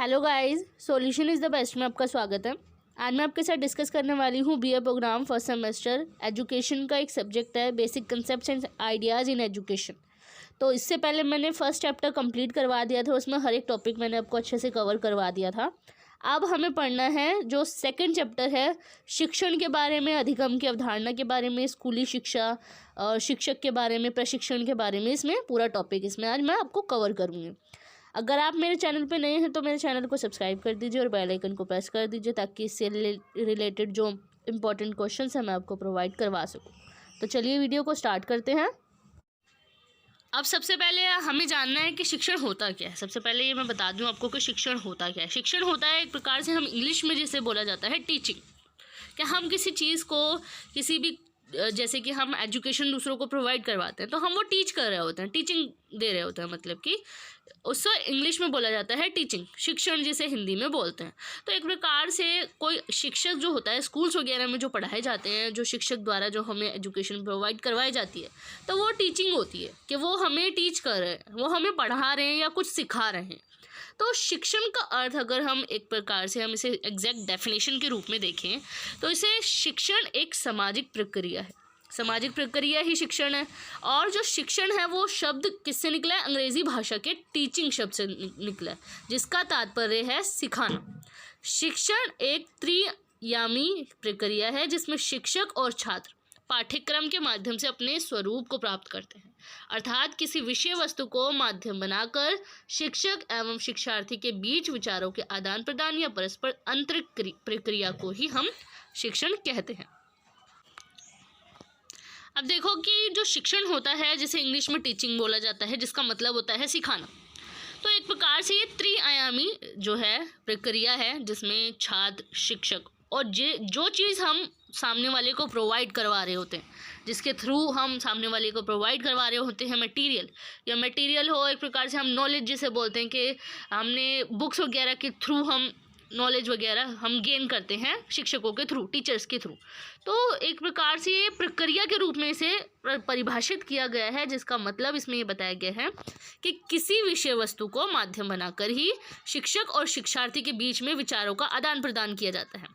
Hello guys, solution is the best में आपका स्वागत है। आज मैं आपके साथ डिस्कस करने वाली हूँ BA program first semester education का एक सब्जेक्ट है basic concepts and ideas in education. तो इससे पहले मैंने फर्स्ट चैप्टर कंप्लीट करवा दिया था, उसमें हर एक टॉपिक मैंने आपको अच्छे से कवर करवा दिया था। अब हमें पढ़ना है जो सेकंड चैप्टर है शिक्षण के बारे में, अधिगम की अवधारणा के बारे में, स्कूली शिक्षा और शिक्षक के बारे में, प्रशिक्षण के बारे में। इसमें पूरा टॉपिक इसमें आज मैं आपको कवर करूँगी। अगर आप मेरे चैनल पे नए हैं तो मेरे चैनल को सब्सक्राइब कर दीजिए और बेल आइकन को प्रेस कर दीजिए ताकि इससे रिलेटेड जो इम्पोर्टेंट क्वेश्चंस हैं मैं आपको प्रोवाइड करवा सकूं। तो चलिए वीडियो को स्टार्ट करते हैं। अब सबसे पहले हमें जानना है कि शिक्षण होता क्या है। सबसे पहले ये मैं बता दूं आपको कि शिक्षण होता क्या है। शिक्षण होता है एक प्रकार से हम इंग्लिश में जिसे बोला जाता है टीचिंग। कि हम किसी चीज़ को किसी भी जैसे कि हम एजुकेशन दूसरों को प्रोवाइड करवाते हैं तो हम वो टीच कर रहे होते हैं, टीचिंग दे रहे होते हैं, मतलब कि उससे इंग्लिश में बोला जाता है टीचिंग, शिक्षण जिसे हिंदी में बोलते हैं। तो एक प्रकार से कोई शिक्षक जो होता है स्कूल्स वगैरह में जो पढ़ाए जाते हैं, जो शिक्षक द्वारा जो हमें एजुकेशन प्रोवाइड करवाई जाती है तो वो टीचिंग होती है कि वो हमें टीच कर रहे हैं, वो हमें पढ़ा रहे हैं या कुछ सिखा रहे हैं। तो शिक्षण का अर्थ अगर हम एक प्रकार से हम इसे एग्जैक्ट डेफिनेशन के रूप में देखें तो इसे शिक्षण एक सामाजिक प्रक्रिया है। सामाजिक प्रक्रिया ही शिक्षण है। और जो शिक्षण है वो शब्द किससे निकला है? अंग्रेजी भाषा के टीचिंग शब्द से निकला है, जिसका तात्पर्य है सिखाना। शिक्षण एक त्रियामी प्रक्रिया है जिसमें शिक्षक और छात्र पाठ्यक्रम के माध्यम से अपने स्वरूप को प्राप्त करते हैं, अर्थात किसी विषय वस्तु को माध्यम बनाकर शिक्षक एवं शिक्षार्थी के बीच विचारों के आदान प्रदान या परस्पर अंतर प्रक्रिया को ही हम शिक्षण कहते हैं। अब देखो कि जो शिक्षण होता है जिसे इंग्लिश में टीचिंग बोला जाता है, जिसका मतलब होता है सिखाना। तो एक प्रकार से ये त्रिआयामी जो है प्रक्रिया है जिसमें छात्र, शिक्षक और जो चीज़ हम सामने वाले को प्रोवाइड करवा रहे होते हैं, जिसके थ्रू हम सामने वाले को प्रोवाइड करवा रहे होते हैं मटेरियल, या मटेरियल हो एक प्रकार से हम नॉलेज जिसे बोलते हैं कि हमने बुक्स वगैरह के थ्रू हम नॉलेज वगैरह हम गेन करते हैं शिक्षकों के थ्रू, टीचर्स के थ्रू। तो एक प्रकार से ये प्रक्रिया के रूप में इसे परिभाषित किया गया है, जिसका मतलब इसमें ये बताया गया है कि किसी विषय वस्तु को माध्यम बनाकर ही शिक्षक और शिक्षार्थी के बीच में विचारों का आदान प्रदान किया जाता है।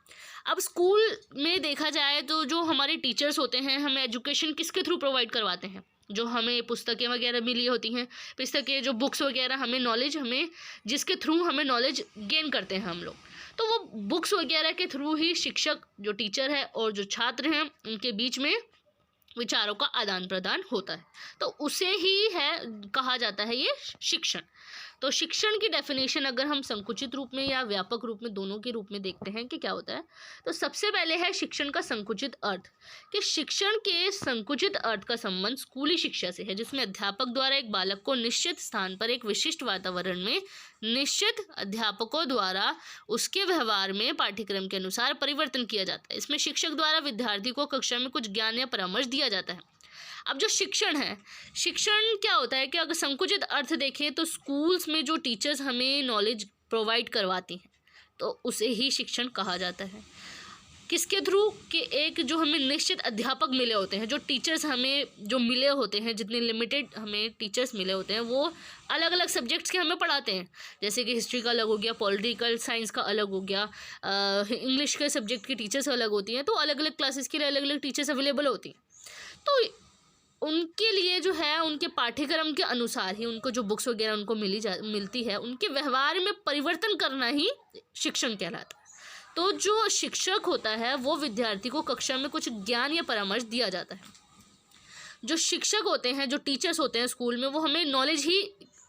अब स्कूल में देखा जाए तो जो हमारे टीचर्स होते हैं हमें एजुकेशन किसके थ्रू प्रोवाइड करवाते हैं? जो हमें पुस्तकें वगैरह मिली होती हैं, पुस्तकें जो बुक्स वगैरह हमें नॉलेज, हमें जिसके थ्रू हमें नॉलेज गेन करते हैं हम लोग, तो वो बुक्स वगैरह के थ्रू ही शिक्षक जो टीचर है और जो छात्र हैं उनके बीच में विचारों का आदान प्रदान होता है। तो उसे ही है कहा जाता है ये शिक्षण। तो शिक्षण की डेफिनेशन अगर हम संकुचित रूप में या व्यापक रूप में दोनों के रूप में देखते हैं कि क्या होता है, तो सबसे पहले है शिक्षण का संकुचित अर्थ। कि शिक्षण के संकुचित अर्थ का संबंध स्कूली शिक्षा से है, जिसमें अध्यापक द्वारा एक बालक को निश्चित स्थान पर एक विशिष्ट वातावरण में निश्चित अध्यापकों द्वारा उसके व्यवहार में पाठ्यक्रम के अनुसार परिवर्तन किया जाता है। इसमें शिक्षक द्वारा विद्यार्थी को कक्षा में कुछ ज्ञान या परामर्श दिया जाता है। अब जो शिक्षण है, शिक्षण क्या होता है कि अगर संकुचित अर्थ देखें तो स्कूल्स में जो टीचर्स हमें नॉलेज प्रोवाइड करवाती हैं तो उसे ही शिक्षण कहा जाता है। किसके थ्रू? कि एक जो हमें निश्चित अध्यापक मिले होते हैं, जो टीचर्स हमें जो मिले होते हैं, जितने लिमिटेड हमें टीचर्स मिले होते हैं वो अलग अलग सब्जेक्ट्स के हमें पढ़ाते हैं। जैसे कि हिस्ट्री का अलग हो गया, पॉलिटिकल साइंस का अलग हो गया, इंग्लिश के सब्जेक्ट की टीचर्स अलग होती हैं। तो अलग अलग क्लासेस के लिए अलग अलग टीचर्स अवेलेबल होती हैं। तो उनके लिए जो है उनके पाठ्यक्रम के अनुसार ही उनको जो बुक्स वगैरह उनको मिलती है, उनके व्यवहार में परिवर्तन करना ही शिक्षण कहलाता है। तो जो शिक्षक होता है वो विद्यार्थी को कक्षा में कुछ ज्ञान या परामर्श दिया जाता है। जो शिक्षक होते हैं, जो टीचर्स होते हैं स्कूल में, वो हमें नॉलेज ही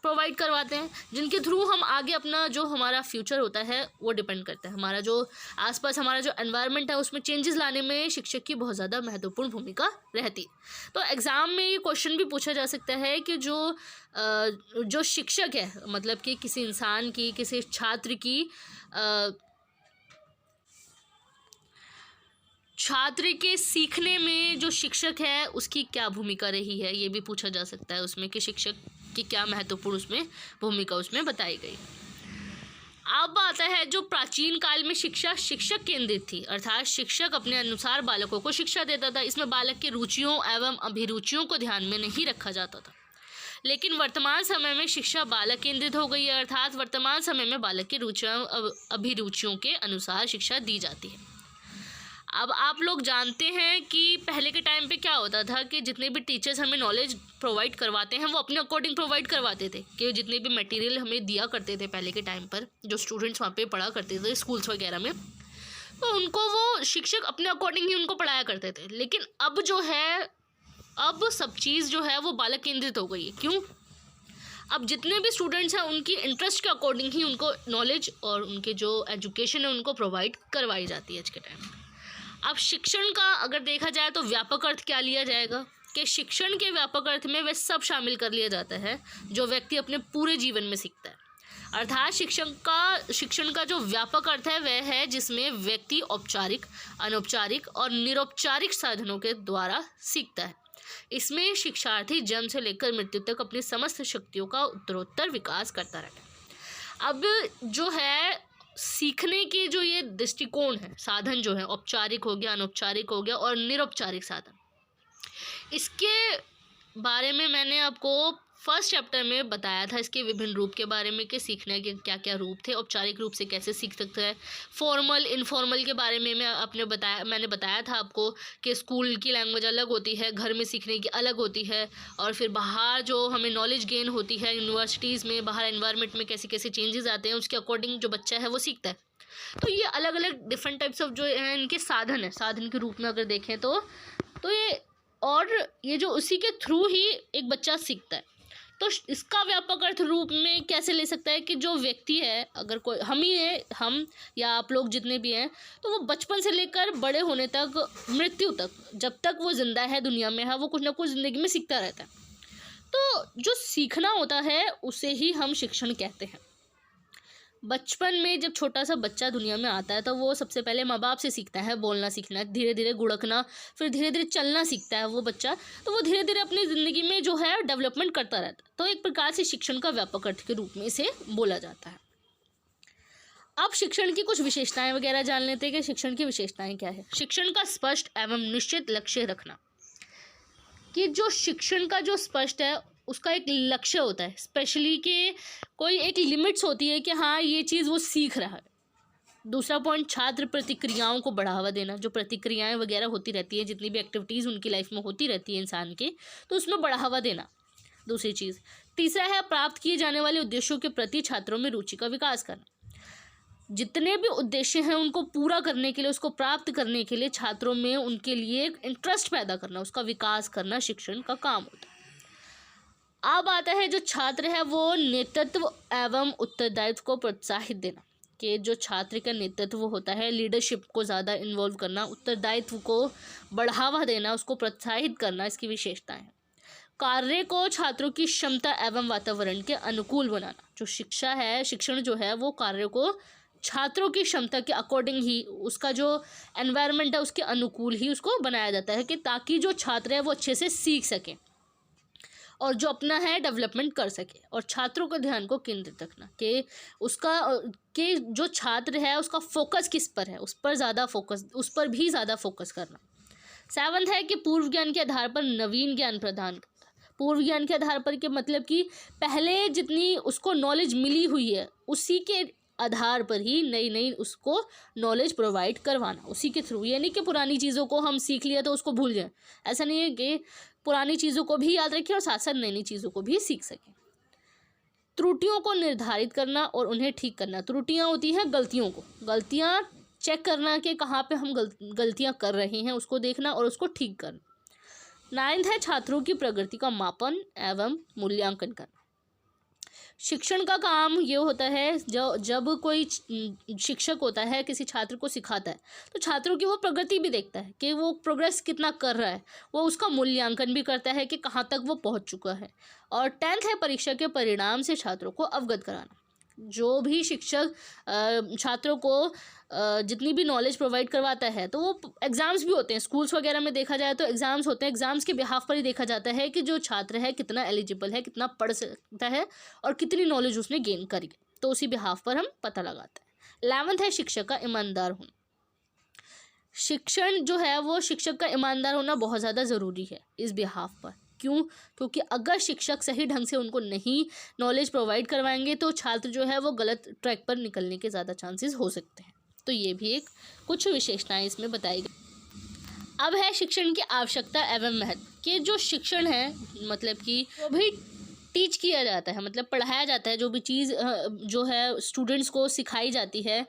प्रोवाइड करवाते हैं, जिनके थ्रू हम आगे अपना जो हमारा फ्यूचर होता है वो डिपेंड करता है। हमारा जो आसपास हमारा जो एनवायरनमेंट है उसमें चेंजेस लाने में शिक्षक की बहुत ज़्यादा महत्वपूर्ण भूमिका रहती है। तो एग्ज़ाम में ये क्वेश्चन भी पूछा जा सकता है कि जो शिक्षक है, मतलब कि किसी इंसान की, किसी छात्र की छात्र के सीखने में जो शिक्षक है उसकी क्या भूमिका रही है, ये भी पूछा जा सकता है उसमें कि शिक्षक की क्या महत्वपूर्ण उसमें भूमिका उसमें बताई गई। अब आता है जो प्राचीन काल में शिक्षा शिक्षक केंद्रित थी, अर्थात शिक्षक अपने अनुसार बालकों को शिक्षा देता था। इसमें बालक की रुचियों एवं अभिरुचियों को ध्यान में नहीं रखा जाता था। लेकिन वर्तमान समय में शिक्षा बालक केंद्रित हो गई है, अर्थात वर्तमान समय में बालक की रुचियों अभिरुचियों के अनुसार शिक्षा दी जाती है। अब आप लोग जानते हैं कि पहले के टाइम पे क्या होता था कि जितने भी टीचर्स हमें नॉलेज प्रोवाइड करवाते हैं वो अपने अकॉर्डिंग प्रोवाइड करवाते थे, कि जितने भी मटेरियल हमें दिया करते थे पहले के टाइम पर, जो स्टूडेंट्स वहाँ पे पढ़ा करते थे स्कूल्स वगैरह में, तो उनको वो शिक्षक अपने अकॉर्डिंग ही उनको पढ़ाया करते थे। लेकिन अब जो है, अब सब चीज़ जो है वो बालक केंद्रित हो गई है। क्यों? अब जितने भी स्टूडेंट्स हैं उनकी इंटरेस्ट के अकॉर्डिंग ही उनको नॉलेज और उनके जो एजुकेशन है उनको प्रोवाइड करवाई जाती है आज के टाइम में। अब शिक्षण का अगर देखा जाए तो व्यापक अर्थ क्या लिया जाएगा कि शिक्षण के व्यापक अर्थ में वह सब शामिल कर लिया जाता है जो व्यक्ति अपने पूरे जीवन में सीखता है। अर्थात शिक्षण का जो व्यापक अर्थ है वह है जिसमें व्यक्ति औपचारिक, अनौपचारिक और निरौपचारिक साधनों के द्वारा सीखता है। इसमें शिक्षार्थी जन्म से लेकर मृत्यु तक अपनी समस्त शक्तियों का उत्तरोत्तर विकास करता रहता है। अब जो है सीखने के जो ये दृष्टिकोण है, साधन जो है, औपचारिक हो गया, अनौपचारिक हो गया और निरौपचारिक साधन, इसके बारे में मैंने आपको फर्स्ट चैप्टर में बताया था, इसके विभिन्न रूप के बारे में कि सीखने के क्या क्या रूप थे, औपचारिक रूप से कैसे सीख सकते हैं, फॉर्मल इनफॉर्मल के बारे में मैंने बताया था आपको कि स्कूल की लैंग्वेज अलग होती है, घर में सीखने की अलग होती है, और फिर बाहर जो हमें नॉलेज गेन होती है यूनिवर्सिटीज़ में, बाहर एनवायरनमेंट में कैसे कैसे चेंजेस आते हैं, उसके अकॉर्डिंग जो बच्चा है वो सीखता है। तो ये अलग अलग डिफरेंट टाइप्स ऑफ जो है इनके साधन है, साधन के रूप में अगर देखें तो ये जो उसी के थ्रू ही एक बच्चा सीखता है। तो इसका व्यापक अर्थ रूप में कैसे ले सकता है कि जो व्यक्ति है, अगर कोई हम ही है, हम या आप लोग जितने भी हैं, तो वो बचपन से लेकर बड़े होने तक, मृत्यु तक, जब तक वो जिंदा है, दुनिया में है, वो कुछ ना कुछ ज़िंदगी में सीखता रहता है। तो जो सीखना होता है उसे ही हम शिक्षण कहते हैं। बचपन में जब छोटा सा बच्चा दुनिया में आता है तो वो सबसे पहले माँ बाप से सीखता है बोलना सीखना, धीरे धीरे गुड़कना, फिर धीरे धीरे चलना सीखता है वो बच्चा। तो वो धीरे धीरे अपनी ज़िंदगी में जो है डेवलपमेंट करता रहता है। तो एक प्रकार से शिक्षण का व्यापक अर्थ के रूप में इसे बोला जाता है। अब शिक्षण की कुछ विशेषताएं वगैरह जान लेते हैं कि शिक्षण की विशेषताएं क्या है। शिक्षण का स्पष्ट एवं निश्चित लक्ष्य रखना, कि जो शिक्षण का जो स्पष्ट है उसका एक लक्ष्य होता है, स्पेशली कि कोई एक लिमिट्स होती है कि हाँ ये चीज़ वो सीख रहा है। दूसरा पॉइंट, छात्र प्रतिक्रियाओं को बढ़ावा देना, जो प्रतिक्रियाएं वगैरह होती रहती है, जितनी भी एक्टिविटीज़ उनकी लाइफ में होती रहती है इंसान के, तो उसमें बढ़ावा देना दूसरी चीज़। तीसरा है प्राप्त किए जाने वाले उद्देश्यों के प्रति छात्रों में रुचि का विकास करना, जितने भी उद्देश्य हैं उनको पूरा करने के लिए, उसको प्राप्त करने के लिए छात्रों में उनके लिए एक इंटरेस्ट पैदा करना, उसका विकास करना शिक्षण का काम होता है। अब आता है जो छात्र है वो नेतृत्व एवं उत्तरदायित्व को प्रोत्साहित देना, कि जो छात्र का नेतृत्व होता है, लीडरशिप को ज़्यादा इन्वॉल्व करना, उत्तरदायित्व को बढ़ावा देना, उसको प्रोत्साहित करना, इसकी विशेषता है। कार्य को छात्रों की क्षमता एवं वातावरण के अनुकूल बनाना, जो शिक्षा है, शिक्षण जो है वो कार्य को छात्रों की क्षमता के अकॉर्डिंग ही, उसका जो एनवायरनमेंट है उसके अनुकूल ही उसको बनाया जाता है, कि ताकि जो छात्र है वो अच्छे से सीख सकें और जो अपना है डेवलपमेंट कर सके। और छात्रों का ध्यान को केंद्रित रखना, कि जो छात्र है उसका फोकस किस पर है, उस पर भी ज़्यादा फोकस करना। 7th है कि पूर्व ज्ञान के आधार पर नवीन ज्ञान प्रदान करता है। पूर्व ज्ञान के आधार पर के मतलब कि पहले जितनी उसको नॉलेज मिली हुई है उसी के आधार पर ही नई उसको नॉलेज प्रोवाइड करवाना, उसी के थ्रू। ये नहीं कि पुरानी चीज़ों को हम सीख लिया तो उसको भूल जाएं, ऐसा नहीं है कि पुरानी चीज़ों को भी याद रखें और साथ साथ नई चीज़ों को भी सीख सकें। त्रुटियों को निर्धारित करना और उन्हें ठीक करना, त्रुटियां होती हैं गलतियां चेक करना कि कहाँ पे हम गलतियां कर रहे हैं, उसको देखना और उसको ठीक करना। 9th है छात्रों की प्रगति का मापन एवं मूल्यांकन करना। शिक्षण का काम ये होता है, जब कोई शिक्षक होता है किसी छात्र को सिखाता है तो छात्रों की वो प्रगति भी देखता है कि वो प्रोग्रेस कितना कर रहा है, वो उसका मूल्यांकन भी करता है कि कहाँ तक वो पहुँच चुका है। और 10th है परीक्षा के परिणाम से छात्रों को अवगत कराना। जो भी शिक्षक छात्रों को जितनी भी नॉलेज प्रोवाइड करवाता है, तो वो एग्ज़ाम्स भी होते हैं, स्कूल्स वगैरह में देखा जाए तो एग्ज़ाम्स होते हैं। एग्ज़ाम्स के बिहाफ पर ही देखा जाता है कि जो छात्र है कितना एलिजिबल है, कितना पढ़ सकता है और कितनी नॉलेज उसने गेन करी, तो उसी बिहाफ पर हम पता लगाते हैं। 11th है शिक्षक का ईमानदार होना। शिक्षण जो है वो शिक्षक का ईमानदार होना बहुत ज़्यादा ज़रूरी है इस बिहाफ पर, क्यों? क्योंकि अगर शिक्षक सही ढंग से उनको नहीं नॉलेज प्रोवाइड करवाएंगे तो छात्र जो है वो गलत ट्रैक पर निकलने के ज़्यादा चांसेस हो सकते हैं। तो ये भी एक कुछ विशेषताएं इसमें बताई गई। अब है शिक्षण की आवश्यकता एवं महत्व। कि जो शिक्षण है मतलब कि जो भी टीच किया जाता है, मतलब पढ़ाया जाता है, जो भी चीज़ जो है स्टूडेंट्स को सिखाई जाती है,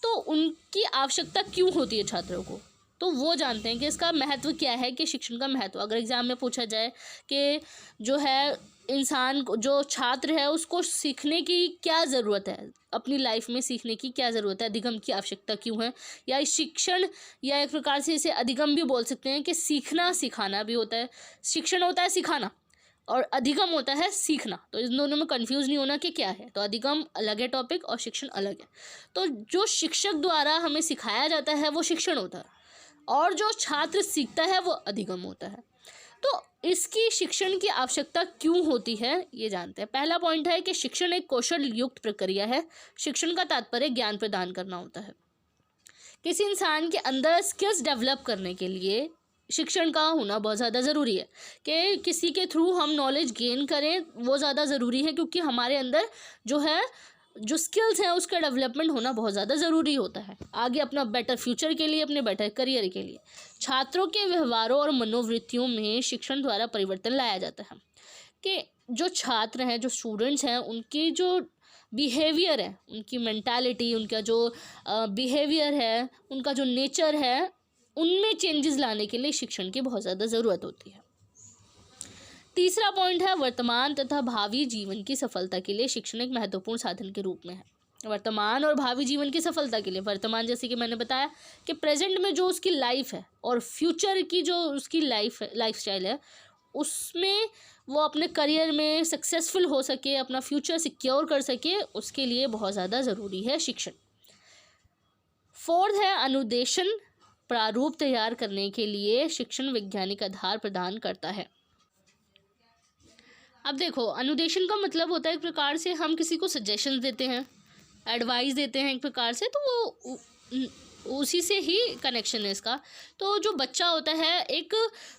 तो उनकी आवश्यकता क्यों होती है छात्रों को, तो वो जानते हैं कि इसका महत्व क्या है, कि शिक्षण का महत्व। अगर एग्ज़ाम में पूछा जाए कि जो है इंसान को, जो छात्र है उसको सीखने की क्या ज़रूरत है, अपनी लाइफ में सीखने की क्या ज़रूरत है, अधिगम की आवश्यकता क्यों है, या शिक्षण, या एक प्रकार से इसे अधिगम भी बोल सकते हैं कि सीखना सिखाना भी होता है। शिक्षण होता है सिखाना और अधिगम होता है सीखना, तो इन दोनों में कंफ्यूज नहीं होना कि क्या है। तो अधिगम अलग है टॉपिक और शिक्षण अलग है। तो जो शिक्षक द्वारा हमें सिखाया जाता है वो शिक्षण होता है, और जो छात्र सीखता है वो अधिगम होता है। तो इसकी शिक्षण की आवश्यकता क्यों होती है ये जानते हैं। पहला पॉइंट है कि शिक्षण एक कौशल युक्त प्रक्रिया है। शिक्षण का तात्पर्य ज्ञान प्रदान करना होता है। किसी इंसान के अंदर स्किल्स डेवलप करने के लिए शिक्षण का होना बहुत ज़्यादा ज़रूरी है, कि किसी के थ्रू हम नॉलेज गेन करें वो ज़्यादा ज़रूरी है, क्योंकि हमारे अंदर जो है जो स्किल्स हैं उसका डेवलपमेंट होना बहुत ज़्यादा ज़रूरी होता है आगे अपना बेटर फ्यूचर के लिए, अपने बेटर करियर के लिए। छात्रों के व्यवहारों और मनोवृत्तियों में शिक्षण द्वारा परिवर्तन लाया जाता है, कि जो छात्र हैं, जो स्टूडेंट्स हैं, उनकी जो बिहेवियर है, उनकी मेंटालिटी, उनका जो बिहेवियर है, उनका जो नेचर है, उनमें चेंजेस लाने के लिए शिक्षण की बहुत ज़्यादा ज़रूरत होती है। तीसरा पॉइंट है वर्तमान तथा भावी जीवन की सफलता के लिए शिक्षण एक महत्वपूर्ण साधन के रूप में है। वर्तमान और भावी जीवन की सफलता के लिए, वर्तमान जैसे कि मैंने बताया कि प्रेजेंट में जो उसकी लाइफ है, और फ्यूचर की जो उसकी लाइफ स्टाइल है, उसमें वो अपने करियर में सक्सेसफुल हो सके, अपना फ्यूचर सिक्योर कर सके, उसके लिए बहुत ज़्यादा ज़रूरी है शिक्षण। फोर्थ है अनुदेशन प्रारूप तैयार करने के लिए शिक्षण वैज्ञानिक आधार प्रदान करता है। अब देखो, अनुदेशन का मतलब होता है एक प्रकार से हम किसी को सजेशन देते हैं, एडवाइस देते हैं एक प्रकार से, तो वो उसी से ही कनेक्शन है इसका। तो जो बच्चा होता है एक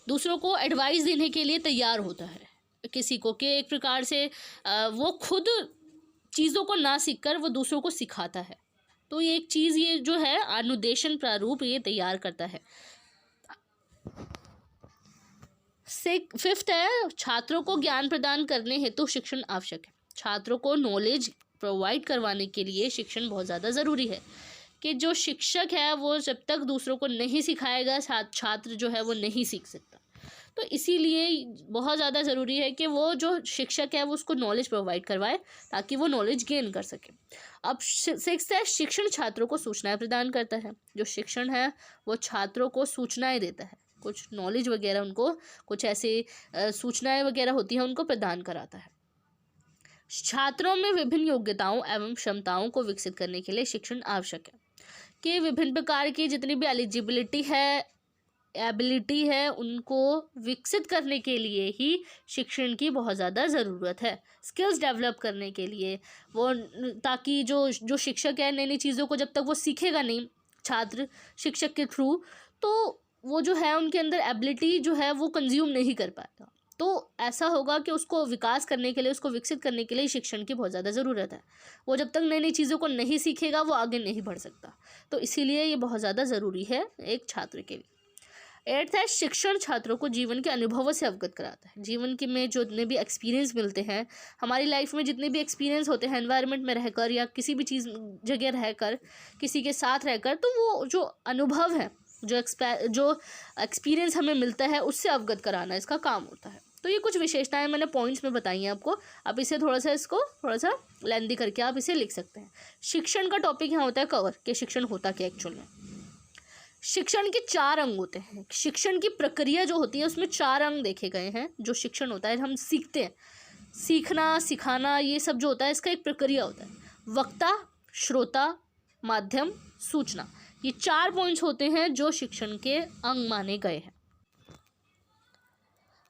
दूसरों को एडवाइस देने के लिए तैयार होता है किसी को, कि एक प्रकार से वो खुद चीज़ों को ना सीखकर वो दूसरों को सिखाता है। तो ये एक चीज़, ये जो है अनुदेशन प्रारूप ये तैयार करता है। फिफ्थ है छात्रों को ज्ञान प्रदान करने हेतु शिक्षण आवश्यक है। छात्रों को नॉलेज प्रोवाइड करवाने के लिए शिक्षण बहुत ज़्यादा ज़रूरी है, कि जो शिक्षक है वो जब तक दूसरों को नहीं सिखाएगा छात्र जो है वो नहीं सीख सकता। तो इसीलिए बहुत ज़्यादा ज़रूरी है कि वो जो शिक्षक है वो उसको नॉलेज प्रोवाइड करवाए, ताकि वो नॉलेज गेन कर सके। अब सिक्स्थ है शिक्षण छात्रों को सूचनाएं प्रदान करता है। जो शिक्षण है वो छात्रों को सूचनाएं देता है, कुछ नॉलेज वगैरह उनको, कुछ ऐसे सूचनाएं वगैरह होती हैं उनको प्रदान कराता है। छात्रों में विभिन्न योग्यताओं एवं क्षमताओं को विकसित करने के लिए शिक्षण आवश्यक है, कि विभिन्न प्रकार की जितनी भी एबिलिटी है उनको विकसित करने के लिए ही शिक्षण की बहुत ज़्यादा ज़रूरत है, स्किल्स डेवलप करने के लिए वो, ताकि जो शिक्षक है नई नई चीज़ों को जब तक वो सीखेगा नहीं छात्र शिक्षक के थ्रू, तो वो जो है उनके अंदर एबिलिटी जो है वो कंज्यूम नहीं कर पाएगा। तो ऐसा होगा कि उसको विकास करने के लिए, उसको विकसित करने के लिए शिक्षण की बहुत ज़्यादा ज़रूरत है। वो जब तक नई नई चीज़ों को नहीं सीखेगा वो आगे नहीं बढ़ सकता। तो इसीलिए ये बहुत ज़्यादा ज़रूरी है एक छात्र के लिए। 8th है शिक्षण छात्रों को जीवन के अनुभवों से अवगत कराता है। जीवन के में जो जितने भी एक्सपीरियंस मिलते हैं, हमारी लाइफ में जितने भी एक्सपीरियंस होते हैं, एनवायरनमेंट में रहकर या किसी भी चीज़ जगह रहकर, किसी के साथ रहकर, तो वो जो अनुभव है, जो एक्सपीरियंस हमें मिलता है, उससे अवगत कराना इसका काम होता है। तो ये कुछ विशेषताएं मैंने पॉइंट्स में बताई हैं आपको। आप इसे थोड़ा सा लेंथी करके आप इसे लिख सकते हैं। शिक्षण का टॉपिक यहाँ होता है कवर, कि शिक्षण होता क्या एक्चुअल में। शिक्षण के 4 अंग होते हैं। शिक्षण की प्रक्रिया जो होती है उसमें 4 अंग देखे गए हैं। जो शिक्षण होता है, हम सीखते हैं, सीखना सिखाना ये सब जो होता है इसका एक प्रक्रिया होता है। वक्ता, श्रोता, माध्यम, सूचना, ये 4 पॉइंट्स होते हैं जो शिक्षण के अंग माने गए हैं।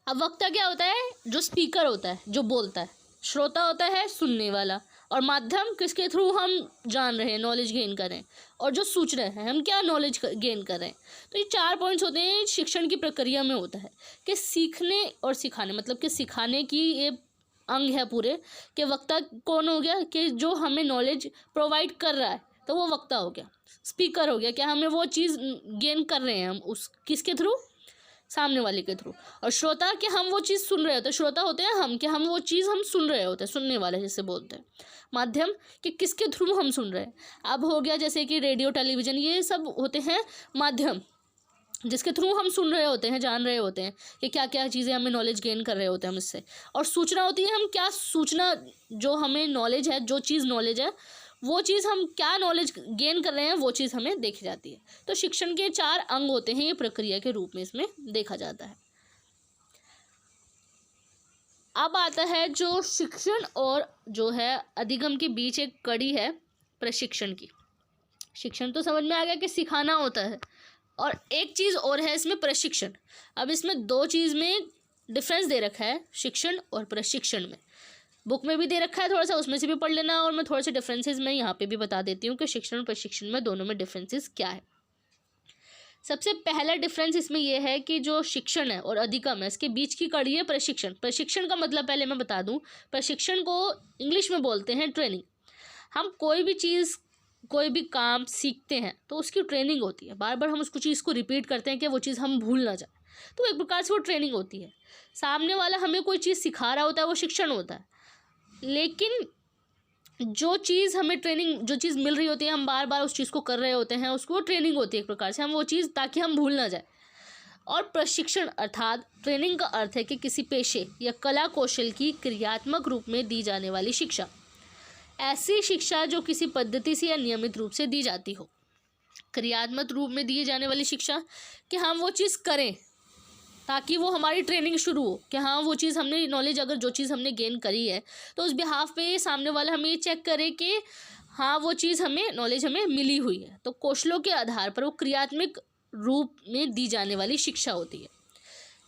अब वक्ता क्या होता है? जो स्पीकर होता है, जो बोलता है। श्रोता होता है सुनने वाला, और माध्यम किसके थ्रू हम जान रहे हैं, नॉलेज गेन कर रहे हैं, और जो सोच रहे हैं हम क्या नॉलेज गेन कर रहे हैं। तो ये 4 पॉइंट्स होते हैं शिक्षण की प्रक्रिया में होता है कि सीखने और सिखाने, मतलब कि सिखाने की ये अंग है पूरे, कि वक्ता कौन हो गया, कि जो हमें नॉलेज प्रोवाइड कर रहा है, तो वो वक्ता हो गया, स्पीकर हो गया, क्या हमें वो चीज़ गेन कर रहे हैं हम उस किसके थ्रू, सामने वाले के थ्रू। और श्रोता कि हम वो चीज़ सुन रहे होते हैं, श्रोता होते हैं हम, कि हम वो चीज़ हम सुन रहे होते हैं, सुनने वाले जिसे बोलते हैं। माध्यम कि किसके थ्रू हम सुन रहे हैं। अब हो गया जैसे कि रेडियो, टेलीविज़न, ये सब होते हैं माध्यम जिसके थ्रू हम सुन रहे होते हैं, जान रहे होते हैं कि क्या क्या चीज़ें हमें नॉलेज गेन कर रहे होते हैं हम इससे। और सूचना होती है, हम क्या सूचना, जो हमें नॉलेज है, जो चीज़ नॉलेज है, वो चीज़ हम क्या नॉलेज गेन कर रहे हैं, वो चीज़ हमें देखी जाती है। तो शिक्षण के 4 अंग होते हैं, ये प्रक्रिया के रूप में इसमें देखा जाता है। अब आता है जो शिक्षण और जो है अधिगम के बीच एक कड़ी है प्रशिक्षण की। शिक्षण तो समझ में आ गया कि सिखाना होता है, और एक चीज़ और है इसमें प्रशिक्षण। अब इसमें 2 चीज़ में डिफरेंस दे रखा है, शिक्षण और प्रशिक्षण में। बुक में भी दे रखा है थोड़ा सा, उसमें से भी पढ़ लेना, और मैं थोड़े से डिफरेंसेस मैं यहाँ पे भी बता देती हूँ कि शिक्षण और प्रशिक्षण में दोनों में डिफरेंसेस क्या है। सबसे पहला डिफरेंस इसमें यह है कि जो शिक्षण है और अधिगम है, इसके बीच की कड़ी है प्रशिक्षण। प्रशिक्षण का मतलब पहले मैं बता दूं, प्रशिक्षण को इंग्लिश में बोलते हैं ट्रेनिंग। हम कोई भी चीज़, कोई भी काम सीखते हैं तो उसकी ट्रेनिंग होती है, बार बार हम उसको चीज़ को रिपीट करते हैं कि वो चीज़ हम भूल ना जाए, तो एक प्रकार से वो ट्रेनिंग होती है। सामने वाला हमें कोई चीज़ सिखा रहा होता है, वो शिक्षण होता है। लेकिन जो चीज़ हमें ट्रेनिंग, जो चीज़ मिल रही होती है, हम बार बार उस चीज़ को कर रहे होते हैं, उसको ट्रेनिंग होती है एक प्रकार से, हम वो चीज़ ताकि हम भूल ना जाए। और प्रशिक्षण अर्थात ट्रेनिंग का अर्थ है कि किसी पेशे या कला कौशल की क्रियात्मक रूप में दी जाने वाली शिक्षा। ऐसी शिक्षा जो किसी पद्धति से या नियमित रूप से दी जाती हो। क्रियात्मक रूप में दिए जाने वाली शिक्षा कि हम वो चीज़ करें ताकि वो हमारी ट्रेनिंग शुरू हो, कि हाँ वो चीज़ हमने नॉलेज, अगर जो चीज़ हमने गेन करी है तो उस बिहाफ पे सामने वाला हमें ये चेक करे कि हाँ वो चीज़ हमें, नॉलेज हमें मिली हुई है। तो कौशलों के आधार पर वो क्रियात्मक रूप में दी जाने वाली शिक्षा होती है।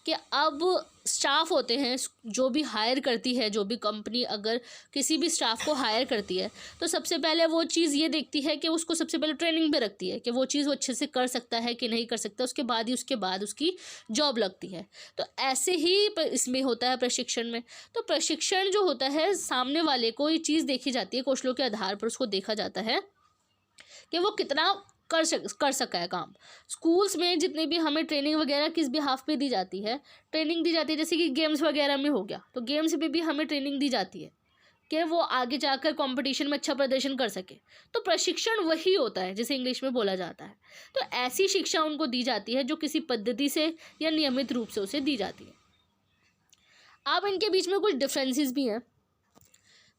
कि अब स्टाफ होते हैं, जो भी हायर करती है, जो भी कंपनी अगर किसी भी स्टाफ को हायर करती है तो सबसे पहले वो चीज़ ये देखती है कि उसको सबसे पहले ट्रेनिंग पे रखती है कि वो चीज़ वो अच्छे से कर सकता है कि नहीं कर सकता, उसके बाद उसकी जॉब लगती है। तो ऐसे ही इसमें होता है प्रशिक्षण में। तो प्रशिक्षण जो होता है, सामने वाले को ये चीज़ देखी जाती है, कौशलों के आधार पर उसको देखा जाता है कि वो कितना कर सका है काम। स्कूल्स में जितने भी हमें ट्रेनिंग वगैरह किस बिहाफ पे दी जाती है, ट्रेनिंग दी जाती है, जैसे कि गेम्स वगैरह में हो गया, तो गेम्स में भी हमें ट्रेनिंग दी जाती है कि वो आगे जाकर कंपटीशन में अच्छा प्रदर्शन कर सके। तो प्रशिक्षण वही होता है जिसे इंग्लिश में बोला जाता है। तो ऐसी शिक्षा उनको दी जाती है जो किसी पद्धति से या नियमित रूप से उसे दी जाती है। अब इनके बीच में कुछ डिफरेंसेस भी हैं।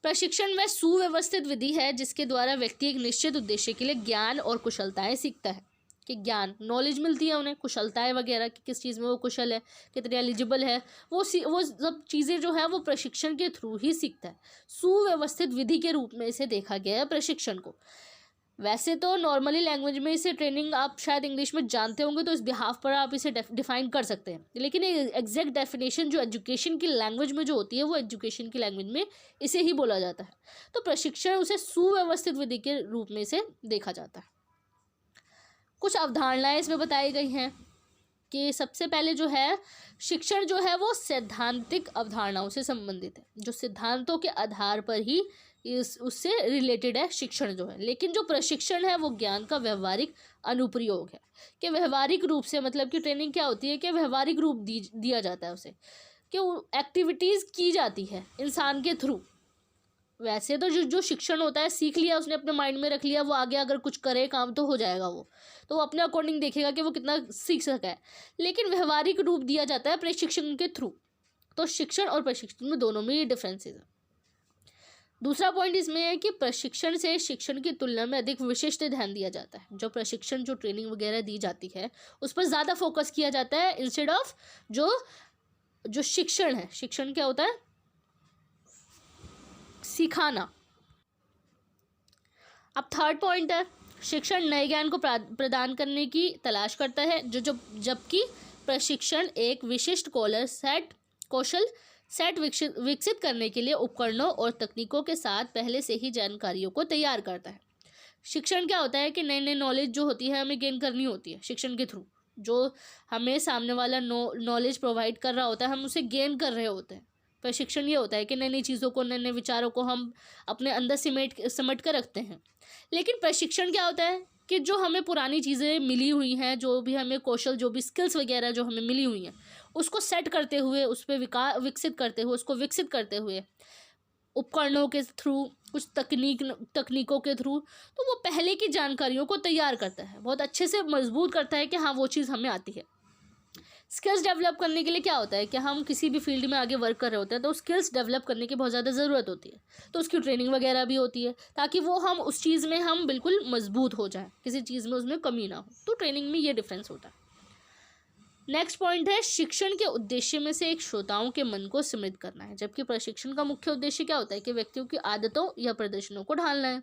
प्रशिक्षण वह सुव्यवस्थित विधि है जिसके द्वारा व्यक्ति एक निश्चित उद्देश्य के लिए ज्ञान और कुशलताएं सीखता है। कि ज्ञान, नॉलेज मिलती है उन्हें, कुशलताएं वगैरह कि किस चीज़ में वो कुशल है, कितने एलिजिबल है, वो सब चीज़ें जो है वो प्रशिक्षण के थ्रू ही सीखता है। सुव्यवस्थित विधि के रूप में इसे देखा गया है प्रशिक्षण को। वैसे तो नॉर्मली लैंग्वेज में इसे ट्रेनिंग आप शायद इंग्लिश में जानते होंगे, तो इस बिहाफ पर आप इसे डिफाइन कर सकते हैं, लेकिन एग्जैक्ट डेफिनेशन जो एजुकेशन की लैंग्वेज में जो होती है, वो एजुकेशन की लैंग्वेज में इसे ही बोला जाता है। तो प्रशिक्षण उसे सुव्यवस्थित विधि के रूप में इसे देखा जाता है। कुछ अवधारणाएं इसमें बताई गई हैं कि सबसे पहले जो है शिक्षण जो है वो सैद्धांतिक अवधारणाओं से संबंधित है, जो सिद्धांतों के आधार पर ही उससे रिलेटेड है शिक्षण जो है। लेकिन जो प्रशिक्षण है वो ज्ञान का व्यवहारिक अनुप्रयोग है। कि व्यवहारिक रूप से मतलब कि ट्रेनिंग क्या होती है कि व्यवहारिक रूप दिया जाता है उसे, कि एक्टिविटीज़ की जाती है इंसान के थ्रू। वैसे तो जो शिक्षण होता है, सीख लिया उसने, अपने माइंड में रख लिया, वो आगे अगर कुछ करे काम तो हो जाएगा, वो तो वो अपने अकॉर्डिंग देखेगा कि वो कितना सीख सका है। लेकिन व्यवहारिक रूप दिया जाता है प्रशिक्षण के थ्रू। तो शिक्षण और प्रशिक्षण में दोनों में ये डिफरेंसेस है। दूसरा पॉइंट इसमें है कि प्रशिक्षण से शिक्षण की तुलना में अधिक विशिष्ट ध्यान दिया जाता है। जो प्रशिक्षण, जो ट्रेनिंग वगैरह दी जाती है, उस पर ज़्यादा फोकस किया जाता है इंस्टेड ऑफ जो शिक्षण है। शिक्षण क्या होता है? सिखाना। अब थर्ड पॉइंट है, शिक्षण नए ज्ञान को प्रदान करने की तलाश करता है, जबकि प्रशिक्षण एक विशिष्ट कौशल सेट विकसित करने के लिए उपकरणों और तकनीकों के साथ पहले से ही जानकारियों को तैयार करता है। शिक्षण क्या होता है कि नई नई नॉलेज जो होती है हमें गेन करनी होती है शिक्षण के थ्रू। जो हमें सामने वाला नॉलेज प्रोवाइड कर रहा होता है हम उसे गेन कर रहे होते हैं। प्रशिक्षण ये होता है कि नई नई चीज़ों को, नए नए विचारों को हम अपने अंदर सिमट कर रखते हैं। लेकिन प्रशिक्षण क्या होता है कि जो हमें पुरानी चीज़ें मिली हुई हैं, जो भी हमें कौशल, जो भी स्किल्स वगैरह जो हमें मिली हुई हैं, उसको सेट करते हुए, उस पर विकसित करते हुए, उसको विकसित करते हुए उपकरणों के थ्रू, कुछ तकनीकों के थ्रू, तो वो पहले की जानकारियों को तैयार करता है, बहुत अच्छे से मजबूत करता है कि हाँ वो चीज़ हमें आती है। स्किल्स डेवलप करने के लिए क्या होता है कि हम किसी भी फील्ड में आगे वर्क कर रहे होते हैं तो स्किल्स डेवलप करने की बहुत ज़्यादा ज़रूरत होती है, तो उसकी ट्रेनिंग वगैरह भी होती है ताकि वो हम उस चीज़ में हम बिल्कुल मजबूत हो जाएं, किसी चीज़ में उसमें कमी ना हो। तो ट्रेनिंग में ये डिफरेंस होता है। नेक्स्ट पॉइंट है, शिक्षण के उद्देश्य में से एक श्रोताओं के मन को समृद्ध करना है, जबकि प्रशिक्षण का मुख्य उद्देश्य क्या होता है कि व्यक्तियों की आदतों या प्रदर्शनों को ढालना है।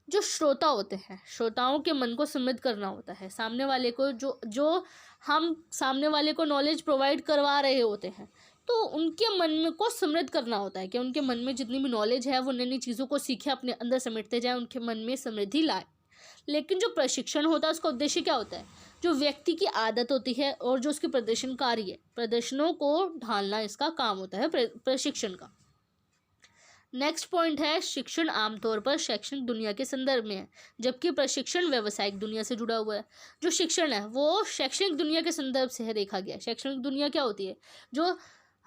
जो श्रोता होते हैं, श्रोताओं के मन को समृद्ध करना होता है, सामने वाले को जो हम सामने वाले को नॉलेज प्रोवाइड करवा रहे होते हैं, तो उनके मन में को समृद्ध करना होता है कि उनके मन में जितनी भी नॉलेज है वो नई नई चीज़ों को सीखे, अपने अंदर समेटते जाए, उनके मन में समृद्धि लाए। लेकिन जो प्रशिक्षण होता है उसका उद्देश्य क्या होता है, जो व्यक्ति की आदत होती है और जो उसके प्रदर्शनकारी है, प्रदर्शनों को ढालना इसका काम होता है प्रशिक्षण का। नेक्स्ट पॉइंट है, शिक्षण आमतौर पर शैक्षणिक दुनिया के संदर्भ में है, जबकि प्रशिक्षण व्यावसायिक दुनिया से जुड़ा हुआ है। जो शिक्षण है वो शैक्षणिक दुनिया के संदर्भ से है देखा गया। शैक्षणिक दुनिया क्या होती है, जो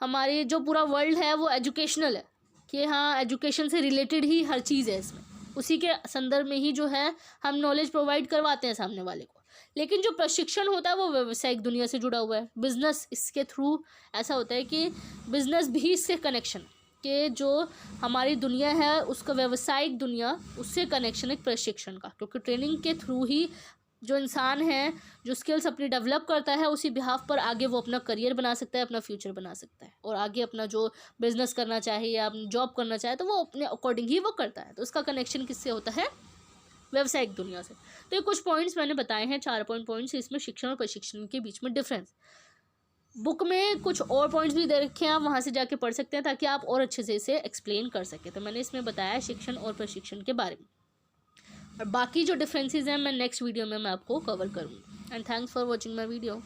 हमारी जो पूरा वर्ल्ड है वो एजुकेशनल है, कि हाँ एजुकेशन से रिलेटेड ही हर चीज़ है इसमें, उसी के संदर्भ में ही जो है हम नॉलेज प्रोवाइड करवाते हैं सामने वाले को। लेकिन जो प्रशिक्षण होता है वो व्यावसायिक दुनिया से जुड़ा हुआ है, बिजनेस इसके थ्रू ऐसा होता है कि बिजनेस भी इससे कनेक्शन कि जो हमारी दुनिया है उसका व्यावसायिक दुनिया उससे कनेक्शन एक प्रशिक्षण का, क्योंकि ट्रेनिंग के थ्रू ही जो इंसान है जो स्किल्स अपनी डेवलप करता है उसी बिहाफ पर आगे वो अपना करियर बना सकता है, अपना फ्यूचर बना सकता है, और आगे अपना जो बिजनेस करना चाहे या जॉब करना चाहे तो वो अपने अकॉर्डिंग ही वो करता है। तो उसका कनेक्शन किससे होता है, व्यावसायिक दुनिया से। तो ये कुछ पॉइंट्स मैंने बताए हैं, 4 पॉइंट्स इसमें शिक्षण और प्रशिक्षण के बीच में डिफरेंस। बुक में कुछ और पॉइंट्स भी दे रखे हैं, आप वहाँ से जाके पढ़ सकते हैं ताकि आप और अच्छे से इसे एक्सप्लेन कर सकें। तो मैंने इसमें बताया शिक्षण और प्रशिक्षण के बारे में, और बाकी जो डिफरेंसेस हैं मैं नेक्स्ट वीडियो में मैं आपको कवर करूँगी। And thanks for watching my video.